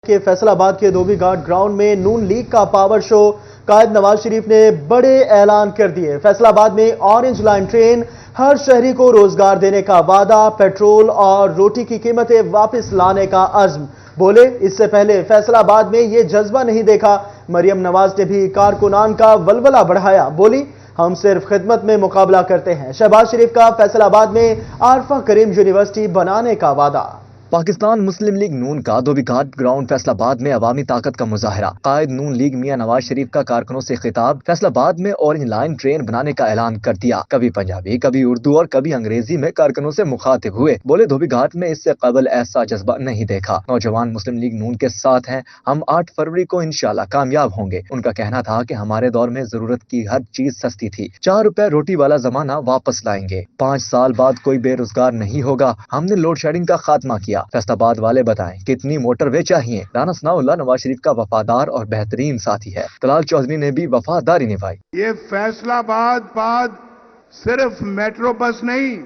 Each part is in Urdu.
کے فیصل آباد کے دھوبی گھاٹ گراؤنڈ میں نون لیگ کا پاور شو قائد نواز شریف نے بڑے اعلان کر دیے۔ فیصل آباد میں آرنج لائن ٹرین، ہر شہری کو روزگار دینے کا وعدہ، پیٹرول اور روٹی کی قیمتیں واپس لانے کا عزم۔ بولے اس سے پہلے فیصل آباد میں یہ جذبہ نہیں دیکھا۔ مریم نواز نے بھی کارکنان کا ولولہ بڑھایا، بولی ہم صرف خدمت میں مقابلہ کرتے ہیں۔ شہباز شریف کا فیصل آباد میں عارفہ کریم یونیورسٹی بنانے کا وعدہ۔ پاکستان مسلم لیگ نون کا دھوبی گھاٹ گراؤنڈ فیصل آباد میں عوامی طاقت کا مظاہرہ۔ قائد نون لیگ میاں نواز شریف کا کارکنوں سے خطاب۔ فیصل آباد میں اورنج لائن ٹرین بنانے کا اعلان کر دیا۔ کبھی پنجابی، کبھی اردو اور کبھی انگریزی میں کارکنوں سے مخاطب ہوئے۔ بولے دھوبی گھاٹ میں اس سے قبل ایسا جذبہ نہیں دیکھا۔ نوجوان مسلم لیگ نون کے ساتھ ہیں، ہم 8 فروری کو انشاءاللہ کامیاب ہوں گے۔ ان کا کہنا تھا کہ ہمارے دور میں ضرورت کی ہر چیز سستی تھی، 4 روپے روٹی والا زمانہ واپس لائیں گے، 5 سال بعد کوئی بے روزگار نہیں ہوگا، ہم نے لوڈ شیڈنگ کا خاتمہ کیا۔ فیصل آباد والے بتائیں کتنی موٹر وے چاہیے۔ رانا ثناء اللہ نواز شریف کا وفادار اور بہترین ساتھی ہے۔ طلال چودھری نے بھی وفاداری نبھائی۔ یہ فیصل آباد صرف میٹرو بس نہیں،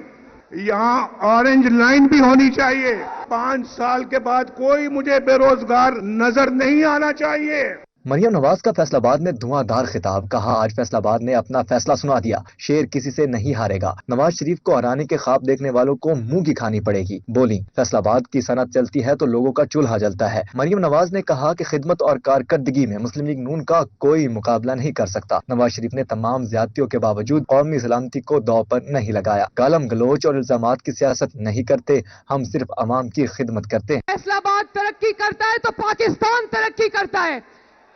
یہاں آرنج لائن بھی ہونی چاہیے۔ 5 سال کے بعد کوئی مجھے بے روزگار نظر نہیں آنا چاہیے۔ مریم نواز کا فیصل آباد میں دھواں دھار خطاب، کہا آج فیصل آباد نے اپنا فیصلہ سنا دیا، شیر کسی سے نہیں ہارے گا۔ نواز شریف کو ہرانے کے خواب دیکھنے والوں کو منہ کی کھانی پڑے گی۔ بولی فیصل آباد کی صنعت چلتی ہے تو لوگوں کا چولہا جلتا ہے۔ مریم نواز نے کہا کہ خدمت اور کارکردگی میں مسلم لیگ نون کا کوئی مقابلہ نہیں کر سکتا۔ نواز شریف نے تمام زیادتیوں کے باوجود قومی سلامتی کو داؤ پر نہیں لگایا۔ گالم گلوچ اور الزامات کی سیاست نہیں کرتے، ہم صرف عوام کی خدمت کرتے ہیں۔ فیصل آباد ترقی کرتا ہے تو پاکستان ترقی کرتا ہے۔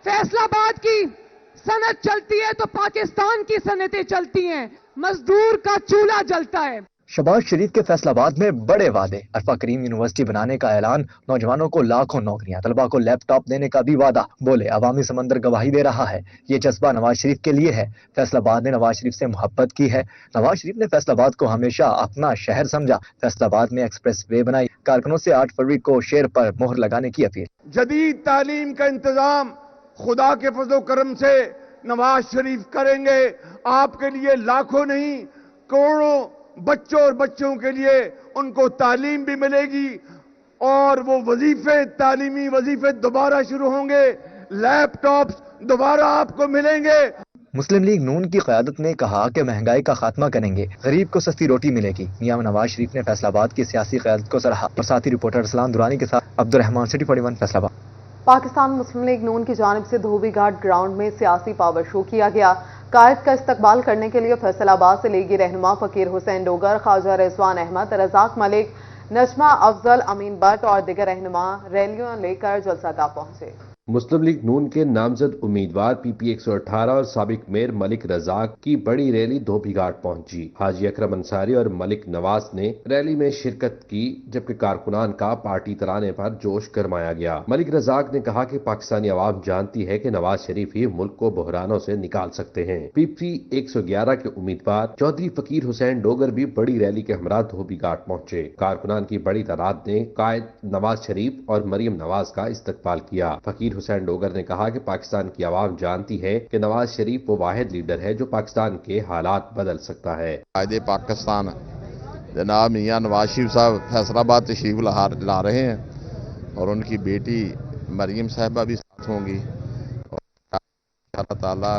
فیصل آباد کی صنعت چلتی ہے تو پاکستان کی صنعتیں چلتی ہیں، مزدور کا چولہا جلتا ہے۔ شہباز شریف کے فیصل آباد میں بڑے وعدے، عارفہ کریم یونیورسٹی بنانے کا اعلان، نوجوانوں کو لاکھوں نوکریاں، طلباء کو لیپ ٹاپ دینے کا بھی وعدہ۔ بولے عوامی سمندر گواہی دے رہا ہے، یہ جذبہ نواز شریف کے لیے ہے۔ فیصل آباد نے نواز شریف سے محبت کی ہے۔ نواز شریف نے فیصل آباد کو ہمیشہ اپنا شہر سمجھا۔ فیصل آباد میں ایکسپریس وے بنائی، کارکنوں سے 8 فروری کو شیر پر مہر لگانے کی اپیل۔ جدید تعلیم کا انتظام خدا کے فضل و کرم سے نواز شریف کریں گے۔ آپ کے لیے لاکھوں نہیں، کروڑوں بچوں اور بچوں کے لیے ان کو تعلیم بھی ملے گی، اور وہ وظیفے، تعلیمی وظیفے دوبارہ شروع ہوں گے، لیپ ٹاپس دوبارہ آپ کو ملیں گے۔ مسلم لیگ نون کی قیادت نے کہا کہ مہنگائی کا خاتمہ کریں گے، غریب کو سستی روٹی ملے گی۔ میاں نواز شریف نے فیصل آباد کی سیاسی قیادت کو سراہا۔ اور ساتھی رپورٹر اسلام دورانی کے ساتھ عبد الرحمان، سٹی 41 فیصل آباد۔ پاکستان مسلم لیگ نون کی جانب سے دھوبی گھاٹ گراؤنڈ میں سیاسی پاور شو کیا گیا۔ قائد کا استقبال کرنے کے لیے فیصل آباد سے لیگی رہنما فقیر حسین ڈوگر، خواجہ رضوان احمد، رزاق ملک، نجمہ افضل، امین بٹ اور دیگر رہنما ریلیاں لے کر جلسہ گاہ پہنچے۔ مسلم لیگ نون کے نامزد امیدوار پی پی 118 اور سابق میئر ملک رزاق کی بڑی ریلی دھوبی گھاٹ پہنچی۔ حاجی اکرم انصاری اور ملک نواز نے ریلی میں شرکت کی، جبکہ کارکنان کا پارٹی ترانے پر جوش گرمایا گیا۔ ملک رزاق نے کہا کہ پاکستانی عوام جانتی ہے کہ نواز شریف ہی ملک کو بحرانوں سے نکال سکتے ہیں۔ پی پی 111 کے امیدوار چودھری فقیر حسین ڈوگر بھی بڑی ریلی کے ہمراہ دھوبی گھاٹ پہنچے۔ کارکنان کی بڑی تعداد نے قائد نواز شریف اور مریم نواز کا استقبال کیا۔ فقیر حسین ڈوگر نے کہا کہ پاکستان کی عوام جانتی ہے کہ نواز شریف وہ واحد لیڈر ہے جو پاکستان کے حالات بدل سکتا ہے۔ قائد پاکستان جناب میاں نواز شریف صاحب فیصل آباد تشریف لا رہے ہیں، اور ان کی بیٹی مریم صاحبہ بھی ساتھ ہوں گی، اور اللہ تعالیٰ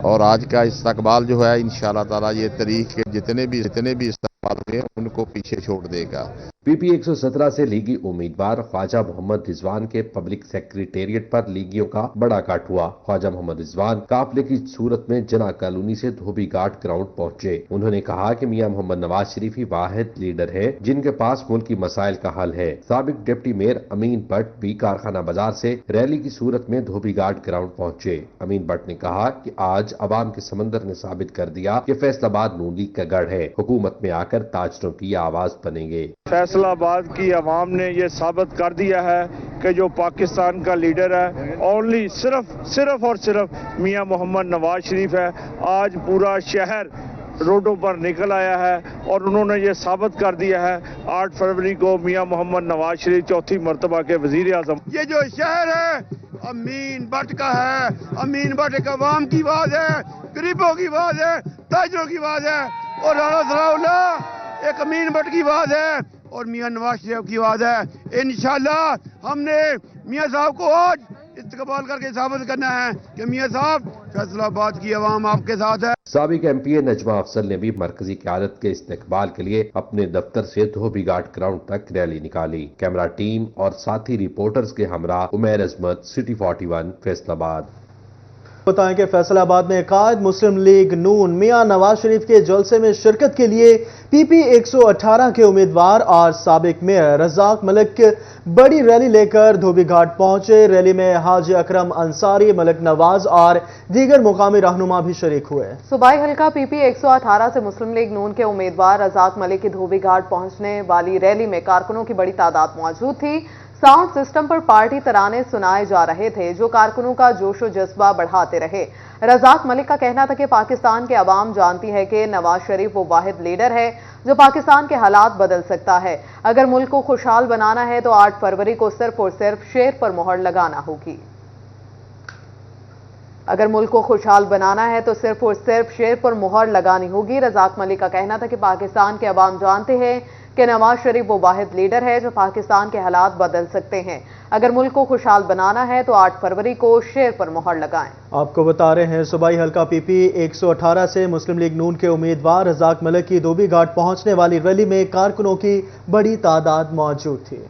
اور آج کا استقبال جو ہے انشاءاللہ تعالیٰ یہ تاریخ کے جتنے بھی استقبال ہوئے ان کو پیچھے چھوڑ دے گا۔ پی پی 117 سے لیگی امیدوار خواجہ محمد رضوان کے پبلک سیکریٹریٹ پر لیگیوں کا بڑا کٹ ہوا۔ خواجہ محمد رضوان قافلے کی صورت میں جناح کالونی سے دھوبی گھاٹ گراؤنڈ پہنچے۔ انہوں نے کہا کہ میاں محمد نواز شریف ہی واحد لیڈر ہے جن کے پاس ملکی مسائل کا حل ہے۔ سابق ڈپٹی میئر امین بٹ بھی کارخانہ بازار سے ریلی کی صورت میں دھوبی گھاٹ گراؤنڈ پہنچے۔ امین بٹ نے کہا کہ آج عوام کے سمندر نے ثابت کر دیا کہ فیصل آباد نون لیگ کا گڑھ ہے، حکومت میں آ کر تاجروں کی آواز بنیں گے۔ فیصل آباد کی عوام نے یہ ثابت کر دیا ہے کہ جو پاکستان کا لیڈر ہے اونلی صرف اور صرف میاں محمد نواز شریف ہے۔ آج پورا شہر روڈوں پر نکل آیا ہے اور انہوں نے یہ ثابت کر دیا ہے 8 فروری کو میاں محمد نواز شریف چوتھی مرتبہ کے وزیر اعظم۔ یہ جو شہر ہے امین بٹ کا ہے، امین بٹ ایک عوام کی آواز ہے، غریبوں کی آواز ہے، تاجروں کی آواز ہے، اور رانا ثناء اللہ ایک امین بٹ کی آواز ہے اور میاں نواز شریف کی آواز ہے. انشاءاللہ ہم نے میاں صاحب کو آج استقبال کر کے ثابت کرنا ہے کہ میاں صاحب فیصلہ آباد کی عوام آپ کے ساتھ ہے. سابق ایم پی اے نجمہ افضل نے بھی مرکزی قیادت کے استقبال کے لیے اپنے دفتر سے دھوبی گھاٹ گراؤنڈ تک ریلی نکالی. کیمرہ ٹیم اور ساتھی رپورٹرز کے ہمراہ عمیر عظمت، سٹی 41، فیصل آباد. بتائیں کہ فیصل آباد میں قائد مسلم لیگ نون میاں نواز شریف کے جلسے میں شرکت کے لیے پی پی 118 کے امیدوار اور سابق میئر رزاق ملک بڑی ریلی لے کر دھوبی گھاٹ پہنچے. ریلی میں حاجی اکرم انصاری، ملک نواز اور دیگر مقامی رہنما بھی شریک ہوئے. صوبائی حلقہ پی پی 118 سے مسلم لیگ نون کے امیدوار رزاق ملک کی دھوبی گھاٹ پہنچنے والی ریلی میں کارکنوں کی بڑی تعداد موجود تھی. ساؤنڈ سسٹم پر پارٹی ترانے سنائے جا رہے تھے جو کارکنوں کا جوش و جذبہ بڑھاتے رہے. رزاق ملک کا کہنا تھا کہ پاکستان کے عوام جانتی ہے کہ نواز شریف وہ واحد لیڈر ہے جو پاکستان کے حالات بدل سکتا ہے. اگر ملک کو خوشحال بنانا ہے تو 8 فروری کو صرف اور صرف شیر پر مہر لگانا ہوگی. اگر ملک کو خوشحال بنانا ہے تو صرف اور صرف شیر پر مہر لگانی ہوگی. رزاق ملک کا کہنا تھا کہ پاکستان کے عوام جانتے ہیں کہ نواز شریف وہ واحد لیڈر ہے جو پاکستان کے حالات بدل سکتے ہیں. اگر ملک کو خوشحال بنانا ہے تو 8 فروری کو شیر پر مہر لگائیں. آپ کو بتا رہے ہیں صوبائی حلقہ پی پی 118 سے مسلم لیگ نون کے امیدوار رزاق ملک کی دھوبی گھاٹ پہنچنے والی ریلی میں کارکنوں کی بڑی تعداد موجود تھی.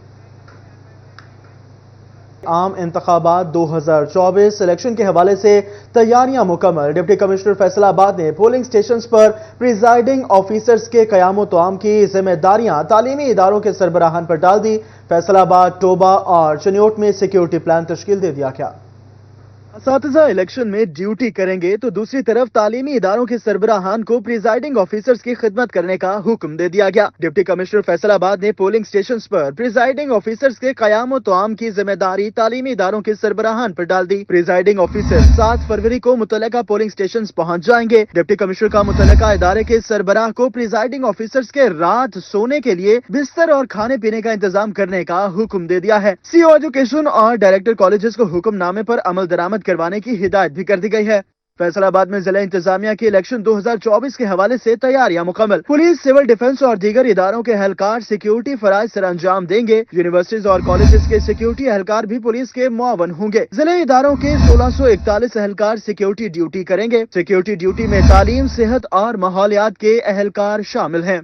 عام انتخابات 2024 الیکشن کے حوالے سے تیاریاں مکمل. ڈپٹی کمشنر فیصل آباد نے پولنگ سٹیشنز پر پریزائڈنگ آفیسرز کے قیام و طعام کی ذمہ داریاں تعلیمی اداروں کے سربراہان پر ڈال دی. فیصل آباد، ٹوبہ اور چنیوٹ میں سیکیورٹی پلان تشکیل دے دیا گیا. اساتذہ الیکشن میں ڈیوٹی کریں گے تو دوسری طرف تعلیمی اداروں کے سربراہان کو پریزائڈنگ آفیسرز کی خدمت کرنے کا حکم دے دیا گیا. ڈپٹی کمشنر فیصل آباد نے پولنگ سٹیشنز پر پریزائڈنگ آفیسرز کے قیام و طعام کی ذمہ داری تعلیمی اداروں کے سربراہان پر ڈال دی. پریزائڈنگ آفیسر 7 فروری کو متعلقہ پولنگ سٹیشنز پہنچ جائیں گے. ڈپٹی کمشنر کا متعلقہ ادارے کے سربراہ کو پریزائڈنگ آفیسرز کے رات سونے کے لیے بستر اور کھانے پینے کا انتظام کرنے کا حکم دے دیا ہے. سی او ایجوکیشن اور ڈائریکٹر کالجز کو حکم نامے پر عمل درآمد کروانے کی ہدایت بھی کر دی گئی ہے. فیصل آباد میں ضلع انتظامیہ کی الیکشن 2024 کے حوالے سے تیاریاں مکمل. پولیس، سول ڈیفنس اور دیگر اداروں کے اہلکار سیکیورٹی فرائض سر انجام دیں گے. یونیورسٹیز اور کالجز کے سیکیورٹی اہلکار بھی پولیس کے معاون ہوں گے. ضلع اداروں کے 1641 اہلکار سیکیورٹی ڈیوٹی کریں گے. سیکیورٹی ڈیوٹی میں تعلیم، صحت اور ماحولیات کے اہلکار شامل ہیں.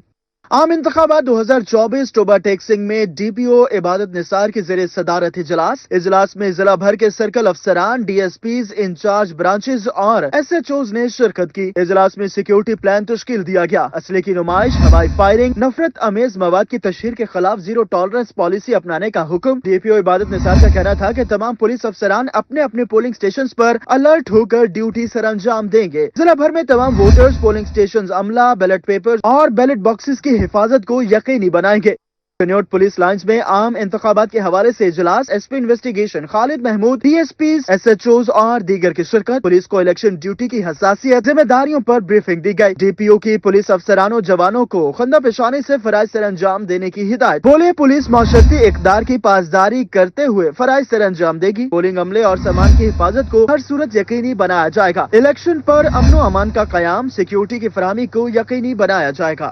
عام انتخابات 2024 ٹوبہ ٹیکسنگ میں ڈی پی او عبادت نثار کی زیر صدارت اجلاس میں ضلع بھر کے سرکل افسران، D S Ps, incharge branches اور ایس ایچ اوز نے شرکت کی. اجلاس میں سیکیورٹی پلان تشکیل دیا گیا. اسلحے کی نمائش، ہوائی فائرنگ، نفرت امیز مواد کی تشہیر کے خلاف زیرو ٹالرنس پالیسی اپنانے کا حکم. ڈی پی او عبادت نثار کا کہنا تھا کہ تمام پولیس افسران اپنے اپنے پولنگ سٹیشنز پر الرٹ ہو کر ڈیوٹی سر انجام دیں گے. ضلع بھر میں تمام ووٹرز، پولنگ سٹیشنز، عملہ، بیلٹ پیپر اور بیلٹ باکسز کی حفاظت کو یقینی بنائیں گے. چنیوٹ پولیس لائنز میں عام انتخابات کے حوالے سے اجلاس، SP investigation Khalid Mahmood, D S Ps, S H Os اور دیگر کی شرکت. پولیس کو الیکشن ڈیوٹی کی حساسیت، ذمہ داریوں پر بریفنگ دی گئی. ڈی پی او کی پولیس افسرانوں جوانوں کو خندہ پیشانی سے فرائض سر انجام دینے کی ہدایت. بولے پولیس معاشرتی اقدار کی پاسداری کرتے ہوئے فرائض سر انجام دے گی. پولنگ عملے اور سامان کی حفاظت کو ہر صورت یقینی بنایا جائے گا. الیکشن پر امن و امان کا قیام، سیکیورٹی کی فراہمی کو یقینی بنایا جائے گا.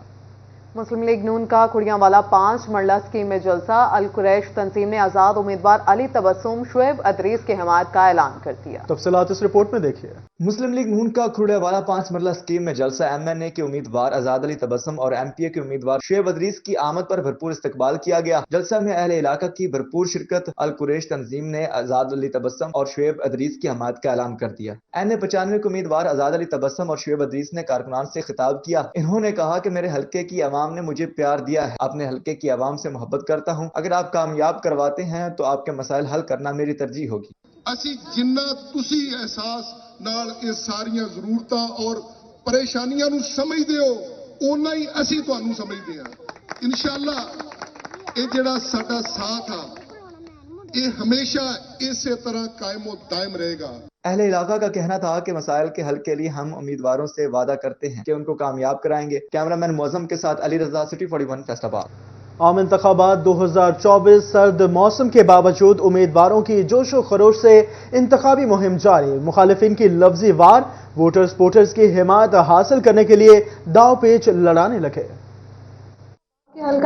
مسلم لیگ نون کا کھڑیاں والا 5 مرلہ اسکیم میں جلسہ. القریش تنظیم نے آزاد امیدوار علی تبسم شعیب ادریس کی حمایت کا اعلان کر دیا. تفصیلات اس رپورٹ میں دیکھیے. مسلم لیگ نون کا کھڑے والا 5 مرلہ اسکیم میں جلسہ ایم این اے کے امیدوار آزاد علی تبسم اور ایم پی اے کے امیدوار شعیب ادریس کی آمد پر بھرپور استقبال کیا گیا. جلسہ میں اہل علاقہ کی بھرپور شرکت. القریش تنظیم نے آزاد علی تبسم اور شعیب ادریس کی حمایت کا اعلان کر دیا. این اے 95 کے امیدوار آزاد علی تبسم اور شعیب ادریس نے کارکنان سے خطاب کیا. انہوں نے کہا کہ میرے حلقے کی عوام نے مجھے پیار دیا ہے. اپنے حلقے کی عوام سے محبت کرتا ہوں. اگر آپ کامیاب کرواتے ہیں تو آپ کے مسائل حل کرنا میری ترجیح ہوگی. اسی جنہ تسی احساس نال یہ ساریاں ضرورتاں اور پریشانیاں نو سمجھدے ہو اونا ہی اسی تانوں سمجھدے ہاں. انشاءاللہ یہ جڑا ساڈا ساتھ آ یہ ہمیشہ اسی طرح قائم و دائم رہے گا. اہل علاقہ کا کہنا تھا کہ مسائل کے حل کے لیے ہم امیدواروں سے وعدہ کرتے ہیں کہ ان کو کامیاب کرائیں گے. کیمرہ مین معظم کے ساتھ علی رضا، سٹی 41، فیصل آباد. عام انتخابات 2024 سرد موسم کے باوجود امیدواروں کی جوش و خروش سے انتخابی مہم جاری. مخالفین کی لفظی وار ووٹرز کی حمایت حاصل کرنے کے لیے داؤ پیچ لڑانے لگے.